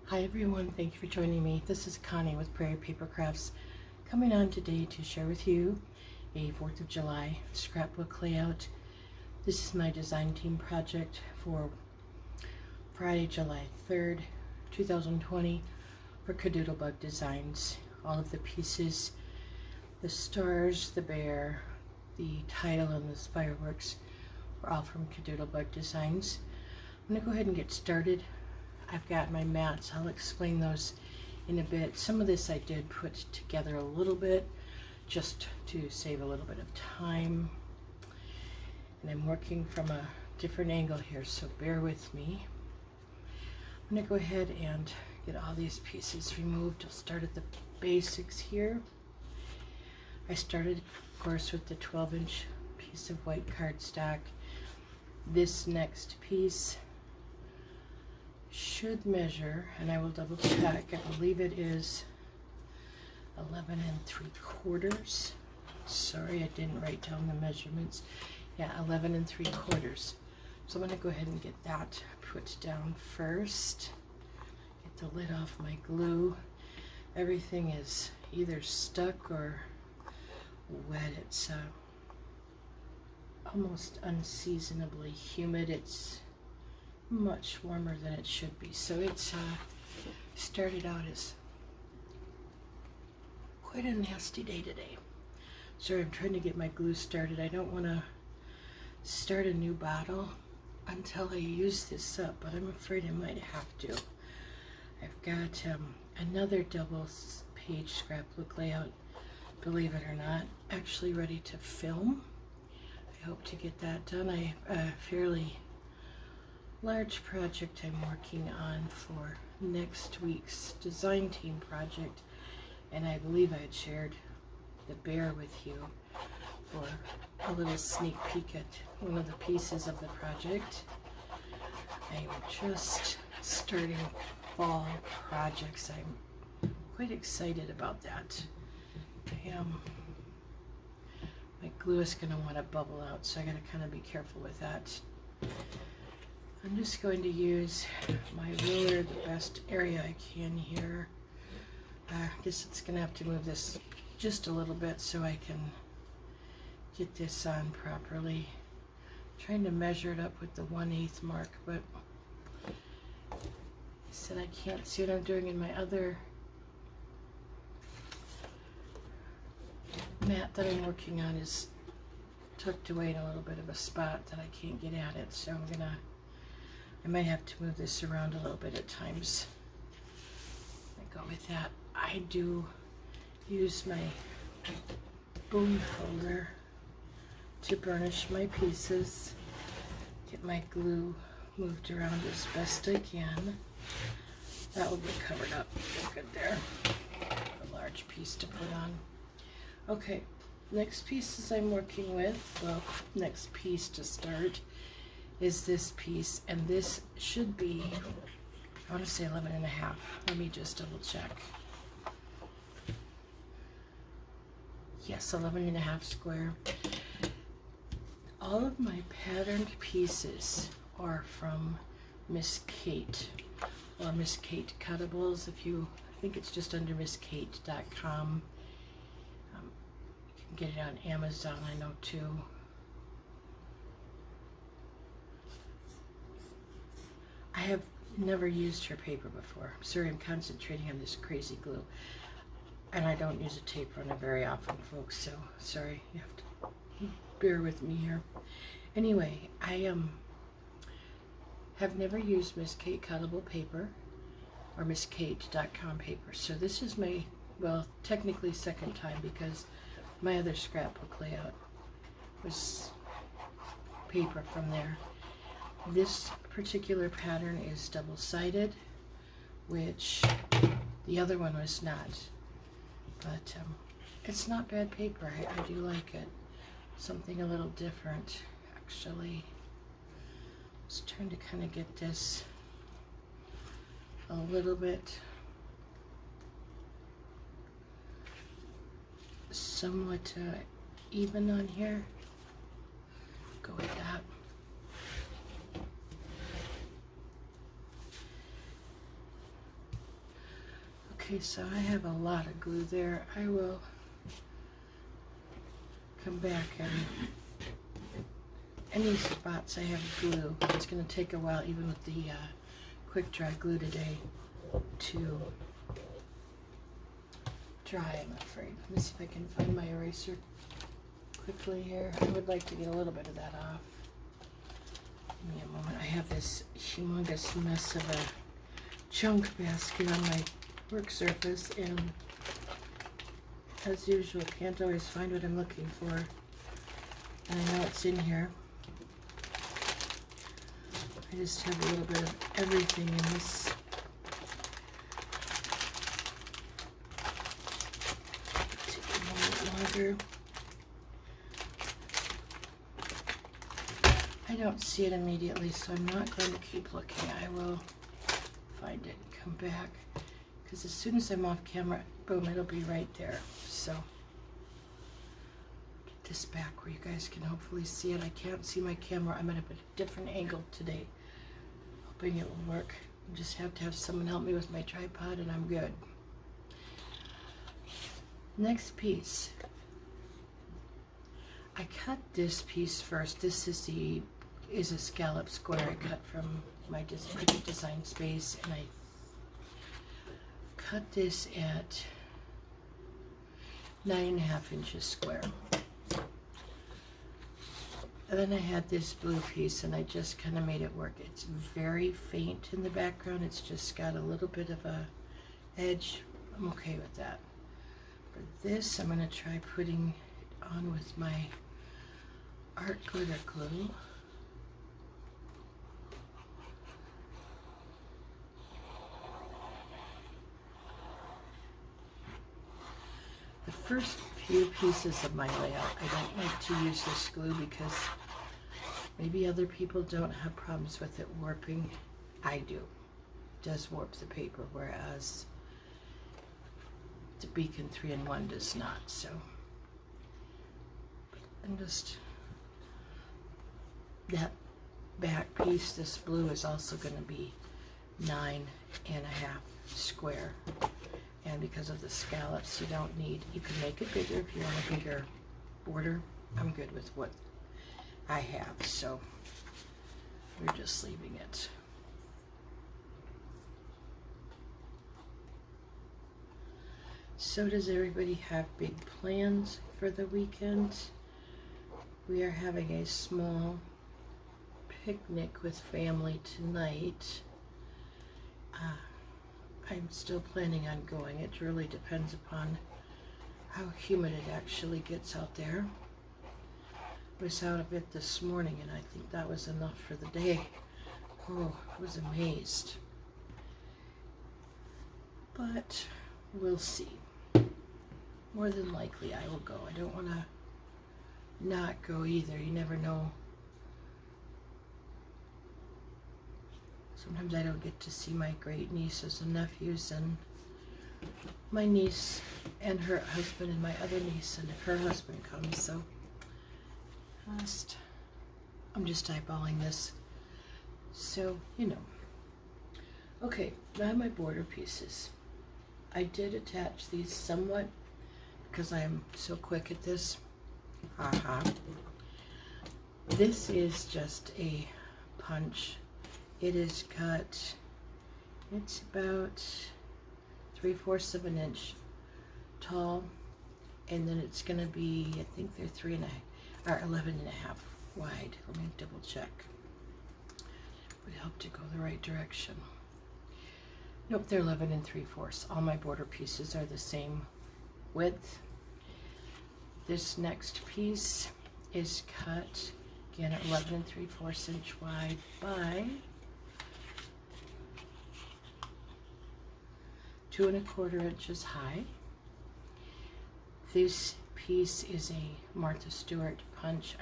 Hi everyone, thank you for joining me. This is Connie with Prairie Paper Crafts, coming on today to share with you a 4th of July scrapbook layout. This is my design team project for Friday, July 3rd, 2020 for KaDoodle Bug Designs. All of the pieces, the stars, the bear, the title, and the fireworks were all from KaDoodle Bug Designs. I'm going to go ahead and get started. I've got my mats. I'll explain those in a bit. Some of this I did put together a little bit just to save a little bit of time. And I'm working from a different angle here, so bear with me. I'm going to go ahead and get all these pieces removed. I'll start at the basics here. I started, of course, with the 12-inch piece of white cardstock. This next piece should measure, and I will double check, I believe it is 11 3/4. Sorry, I didn't write down the measurements. Yeah, 11 3/4. So I'm going to go ahead and get that put down first. Get the lid off my glue. Everything is either stuck or wet. It's almost unseasonably humid. It's much warmer than it should be, so it's started out as quite a nasty day today. Sorry, I'm trying to get my glue started. I don't want to start a new bottle until I use this up, but I'm afraid I might have to. I've got another double page scrapbook layout, believe it or not, actually ready to film. I hope to get that done. I have a fairly large project I'm working on for next week's design team project, and I believe I had shared the bear with you for a little sneak peek at one of the pieces of the project. I'm just starting fall projects. I'm quite excited about that. My glue is going to want to bubble out, so I got to kind of be careful with that. I'm just going to use my ruler the best area I can here. I guess it's going to have to move this just a little bit so I can get this on properly. I'm trying to measure it up with the 1/8 mark, but I said I can't see what I'm doing in my other mat that I'm working on is tucked away in a little bit of a spot that I can't get at it, so I might have to move this around a little bit at times. I go with that. I do use my bone folder to burnish my pieces, get my glue moved around as best I can. That will get covered up good there. A large piece to put on. Okay, next pieces I'm working with, well, next piece to start is this piece, and this should be, I want to say 11 1/2. Let me just double check. Yes, 11 1/2 square. All of my patterned pieces are from Miss Kate, or Miss Kate Cuttables. I think it's just under misskate.com. You can get it on Amazon, I know, too. I have never used her paper before. Sorry, I'm concentrating on this crazy glue. And I don't use a tape runner very often, folks, so sorry, you have to bear with me here. Anyway, I have never used Miss Kate Cuttable paper or misskate.com paper. So this is my, well, technically second time, because my other scrapbook layout was paper from there. This particular pattern is double-sided, which the other one was not, but it's not bad paper. I do like it. Something a little different, actually. Just trying to kind of get this a little bit somewhat even on here. Go with that. Okay, so I have a lot of glue there. I will come back and any spots I have glue, it's going to take a while even with the quick dry glue today to dry, I'm afraid. Let me see if I can find my eraser quickly here. I would like to get a little bit of that off. Give me a moment. I have this humongous mess of a junk basket on my work surface, and as usual, can't always find what I'm looking for. And I know it's in here. I just have a little bit of everything in this. Take a moment longer. I don't see it immediately, so I'm not going to keep looking. I will find it and come back, because as soon as I'm off camera, boom, it'll be right there. So get this back where you guys can hopefully see it. I can't see my camera. I'm at a different angle today. Hoping it will work. I just have to have someone help me with my tripod and I'm good. Next piece. I cut this piece first. This is a scallop square I cut from my project design space, and I cut this at 9.5 inches square. And then I had this blue piece and I just kind of made it work. It's very faint in the background. It's just got a little bit of a edge. I'm okay with that. For this, I'm going to try putting it on with my art glitter glue. The first few pieces of my layout, I don't like to use this glue because maybe other people don't have problems with it warping. I do. It does warp the paper, whereas the Beacon 3-in-1 does not. So I'm just, that back piece, this blue is also going to be 9.5 square. And because of the scallops, you don't need, you can make it bigger if you want a bigger border. I'm good with what I have, so we're just leaving it. So does everybody have big plans for the weekend? We are having a small picnic with family tonight. I'm still planning on going. It really depends upon how humid it actually gets out there. I was out a bit this morning and I think that was enough for the day. Oh, I was amazed. But we'll see. More than likely I will go. I don't want to not go either. You never know. Sometimes I don't get to see my great nieces and nephews, and my niece and her husband and my other niece and her husband comes, so I'm just eyeballing this. So, you know. Okay, now my border pieces. I did attach these somewhat because I am so quick at this. This is just a punch. It is cut, it's about 3/4 of an inch tall, and then it's going to be, I think they're 11.5 wide. Let me double check. Would help to go the right direction. Nope, they're 11 3/4. All my border pieces are the same width. This next piece is cut again at 11 3/4 inch wide by 2 1/4 inches high. This piece is a Martha Stewart punch.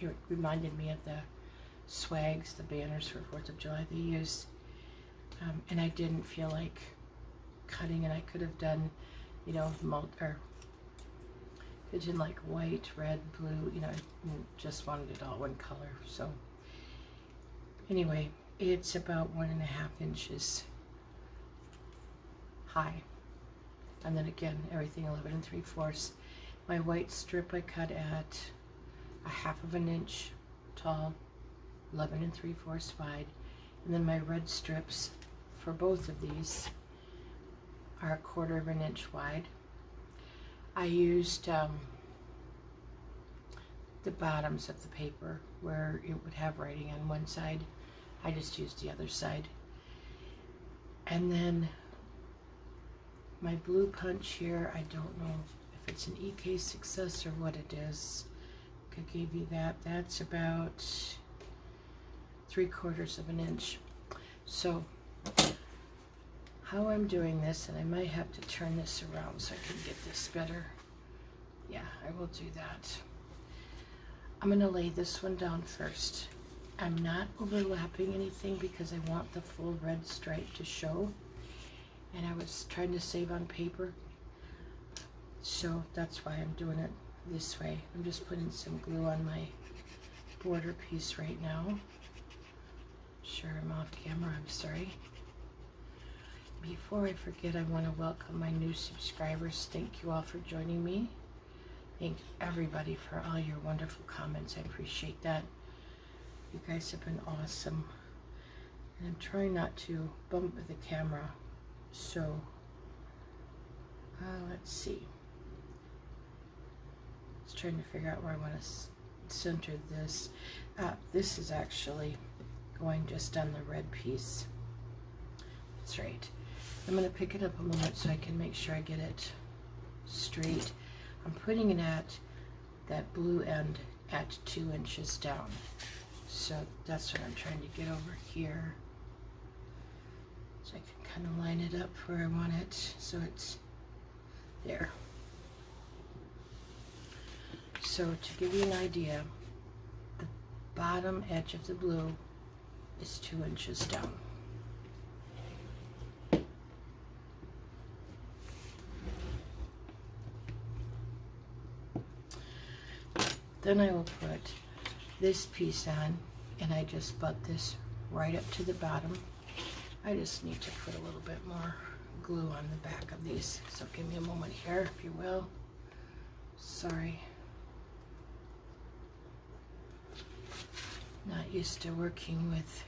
It reminded me of the swags, the banners for 4th of July they used. And I didn't feel like cutting, and I could have done, you know, pigeon like white, red, blue, you know, just wanted it all one color. So anyway, it's about 1.5 inches high. and then again everything 11 3/4. My white strip I cut at a 1/2 inch tall, 11 3/4 wide, and then my red strips for both of these are a 1/4 inch wide. I used the bottoms of the paper where it would have writing on one side. I just used the other side. And then my blue punch here, I don't know if it's an EK Success or what it is. I gave you that. That's about 3/4 inch. So how I'm doing this, and I might have to turn this around so I can get this better. Yeah, I will do that. I'm going to lay this one down first. I'm not overlapping anything because I want the full red stripe to show, and I was trying to save on paper, so that's why I'm doing it this way. I'm just putting some glue on my border piece right now. Sure, I'm off camera, I'm sorry. Before I forget, I want to welcome my new subscribers. Thank you all for joining me. Thank everybody for all your wonderful comments. I appreciate that. You guys have been awesome. And I'm trying not to bump the camera. So, let's see. I was trying to figure out where I want to center this. This is actually going just on the red piece. That's right. I'm going to pick it up a moment so I can make sure I get it straight. I'm putting it at that blue end at 2 inches down. So that's what I'm trying to get over here. So I can kind of line it up where I want it so it's there. So to give you an idea, the bottom edge of the blue is 2 inches down. Then I will put this piece on, and I just butt this right up to the bottom. I just need to put a little bit more glue on the back of these, so give me a moment here, if you will. Sorry. Not used to working with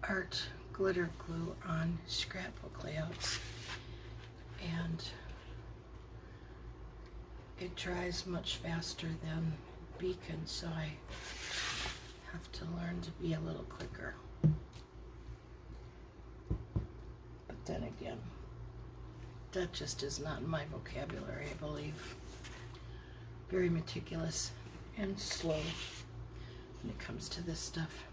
art glitter glue on scrapbook layouts, and it dries much faster than Beacon, so I have to learn to be a little quicker. But then again, that just is not in my vocabulary, I believe. Very meticulous and slow when it comes to this stuff.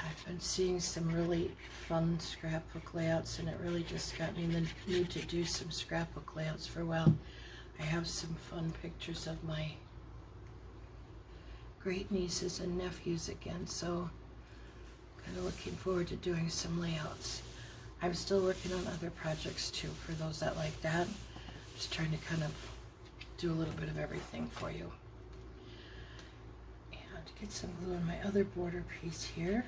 I've been seeing some really fun scrapbook layouts, and it really just got me in the mood to do some scrapbook layouts for a while. I have some fun pictures of my great nieces and nephews again, so kind of looking forward to doing some layouts. I'm still working on other projects too, for those that like that. Just trying to kind of do a little bit of everything for you. And get some glue on my other border piece here.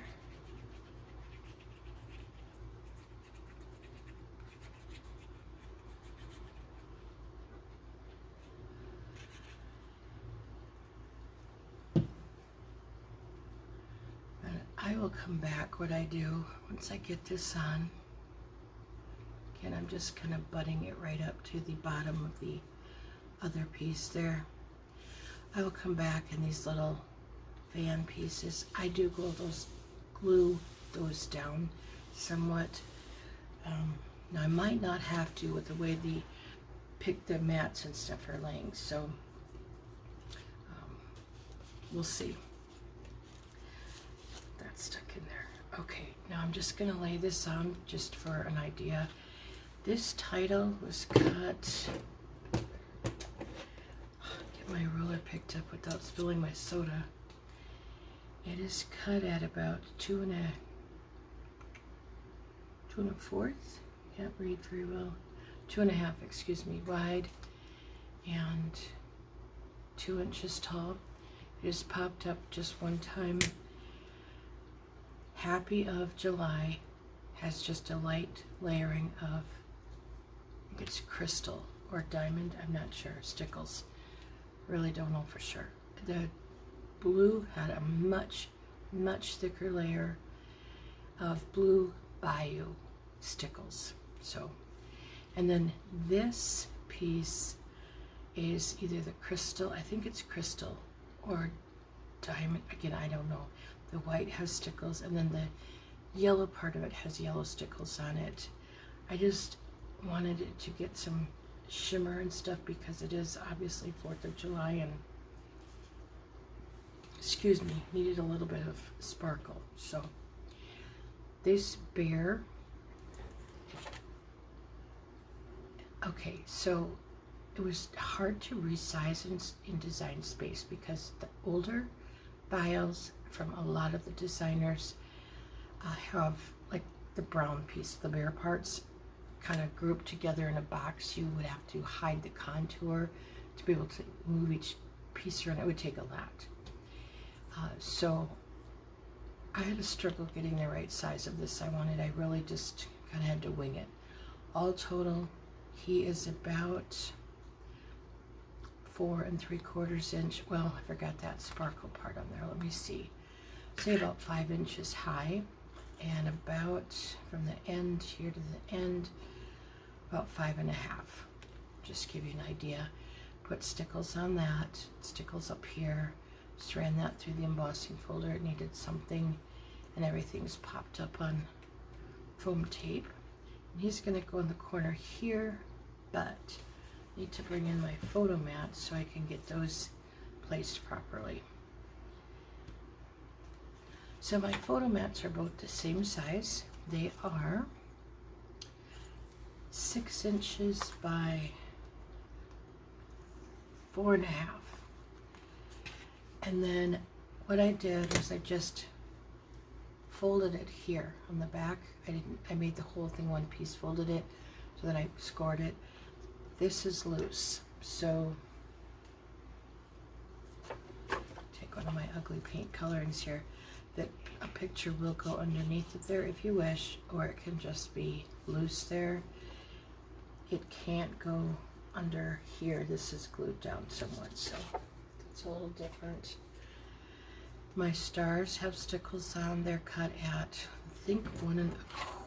I will come back. What I do once I get this on, again, I'm just kind of butting it right up to the bottom of the other piece there. I will come back in these little fan pieces. I do glue those down somewhat. Now I might not have to with the way the mats and stuff are laying, so we'll see. That's stuck in there. Okay, now I'm just going to lay this on just for an idea. This title was cut, get my ruler picked up without spilling my soda. It is cut at about 2 1/4. Can't read very well. 2 1/2, excuse me, wide and 2 inches tall. It just popped up just one time. Happy of July has just a light layering of, I think it's crystal or diamond, I'm not sure, stickles. Really don't know for sure. The blue had a much thicker layer of blue bayou stickles. So, and then this piece is either the crystal, I think it's crystal, or diamond, again I don't know. The white has stickles, and then the yellow part of it has yellow stickles on it. I just wanted it to get some shimmer and stuff because it is obviously 4th of July, and excuse me, needed a little bit of sparkle. So this bear, okay, so it was hard to resize in Design Space because the older files from a lot of the designers have like the brown piece, the bare parts, kind of grouped together in a box. You would have to hide the contour to be able to move each piece around. It would take a lot. So I had a struggle getting the right size of this I really just kind of had to wing it. All total, he is about 4 3/4 inch. Well, I forgot that sparkle part on there. Let me see. Say about 5 inches high, and about from the end here to the end, about 5.5. Just give you an idea. Put stickles on that, stickles up here. Just ran that through the embossing folder. It needed something, and everything's popped up on foam tape. And he's going to go in the corner here, but I need to bring in my photo mats so I can get those placed properly. So my photo mats are both the same size. They are 6 inches by 4.5. And then what I did was I just folded it here on the back. I made the whole thing one piece, folded it, so that I scored it. This is loose, so take one of my ugly paint colorings here. That a picture will go underneath it there if you wish, or it can just be loose there. It can't go under here. This is glued down somewhat, so it's a little different. My stars have stickles on. They're cut at, I think, 1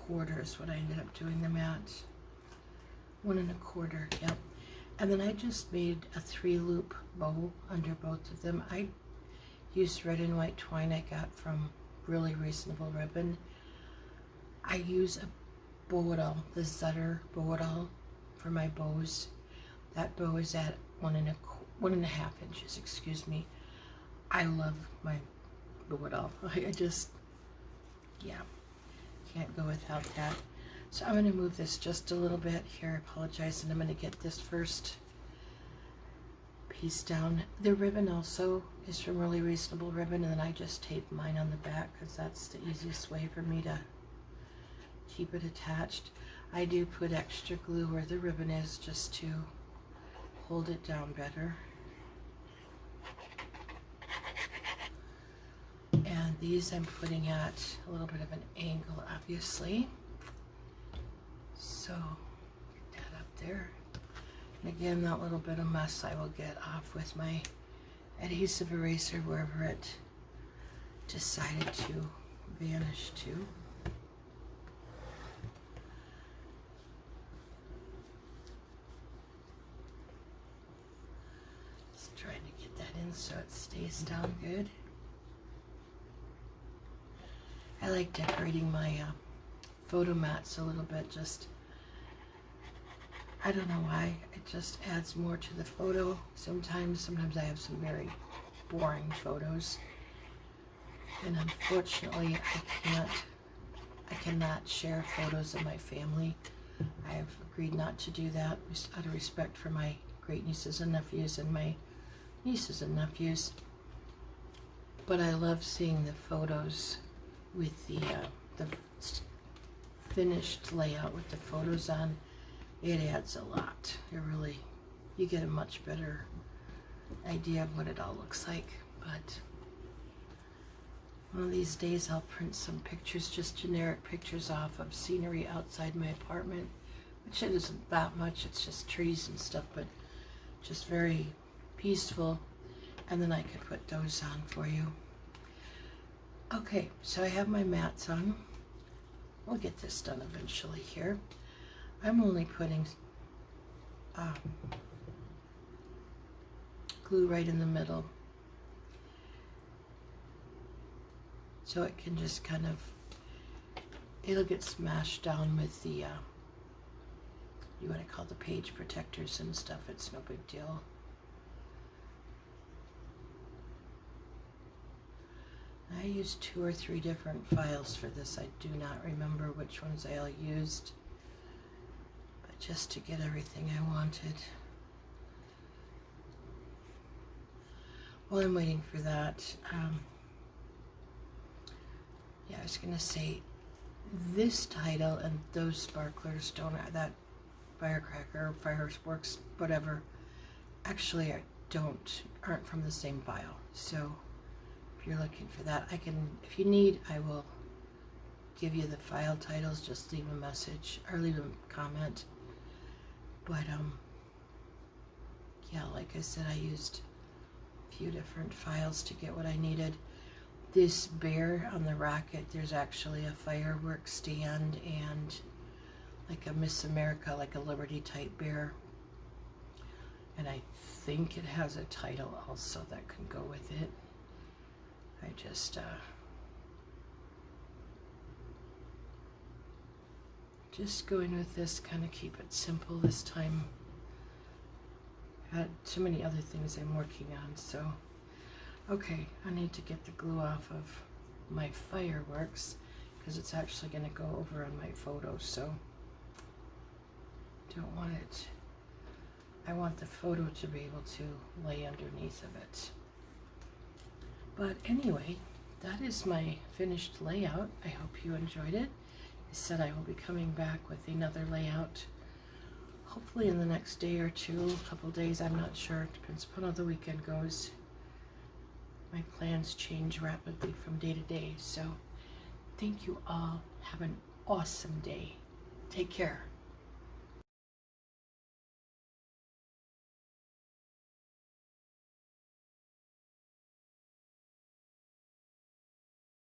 1/4 is what I ended up doing them at. 1 1/4, yep. And then I just made a 3-loop bow under both of them. I used red and white twine I got from Really Reasonable Ribbon. I use a bow, the Zutter bow for my bows. That bow is at 1 1/2 inches, excuse me. I love my bow. I just, yeah, can't go without that. So I'm going to move this just a little bit here. I apologize, and I'm going to get this first piece down. The ribbon also is from Really Reasonable Ribbon, and then I just tape mine on the back because that's the easiest way for me to keep it attached. I do put extra glue where the ribbon is just to hold it down better. And these I'm putting at a little bit of an angle, obviously. So get that up there. And again, that little bit of mess I will get off with my adhesive eraser wherever it decided to vanish to. Just trying to get that in so it stays down good. I like decorating my photo mats a little bit, just, I don't know why, it just adds more to the photo. Sometimes I have some very boring photos, and unfortunately I cannot share photos of my family. I have agreed not to do that out of respect for my great nieces and nephews and my nieces and nephews. But I love seeing the photos with the finished layout with the photos on. It adds a lot. It really, you get a much better idea of what it all looks like. But One of these days I'll print some pictures, just generic pictures off of scenery outside my apartment, which it isn't that much, it's just trees and stuff, but just very peaceful. And then I could put those on for you. Okay, so I have my mats on. We'll get this done eventually here. I'm only putting glue right in the middle, so it can just kind of, it'll get smashed down with the, you want to call the page protectors and stuff. It's no big deal. I used 2 or 3 different files for this. I do not remember which ones I all used, but just to get everything I wanted. While I'm waiting for that, yeah, I was gonna say, this title and those sparklers don't, that firecracker, fireworks, whatever, actually aren't from the same file. So if you're looking for that, I can, if you need, I will give you the file titles. Just leave a message or leave a comment. But yeah, like I said, I used a few different files to get what I needed. This bear on the rocket, there's actually a fireworks stand and like a Miss America, like a Liberty type bear. And I think it has a title also that can go with it. I just going with this, kind of keep it simple this time. Had too many other things I'm working on, so. Okay, I need to get the glue off of my fireworks because it's actually going to go over on my photo, so don't want it. I want the photo to be able to lay underneath of it. But anyway, that is my finished layout. I hope you enjoyed it. I said I will be coming back with another layout, hopefully in the next day or two, a couple days, I'm not sure. It depends upon how the weekend goes. My plans change rapidly from day to day, so thank you all. Have an awesome day. Take care.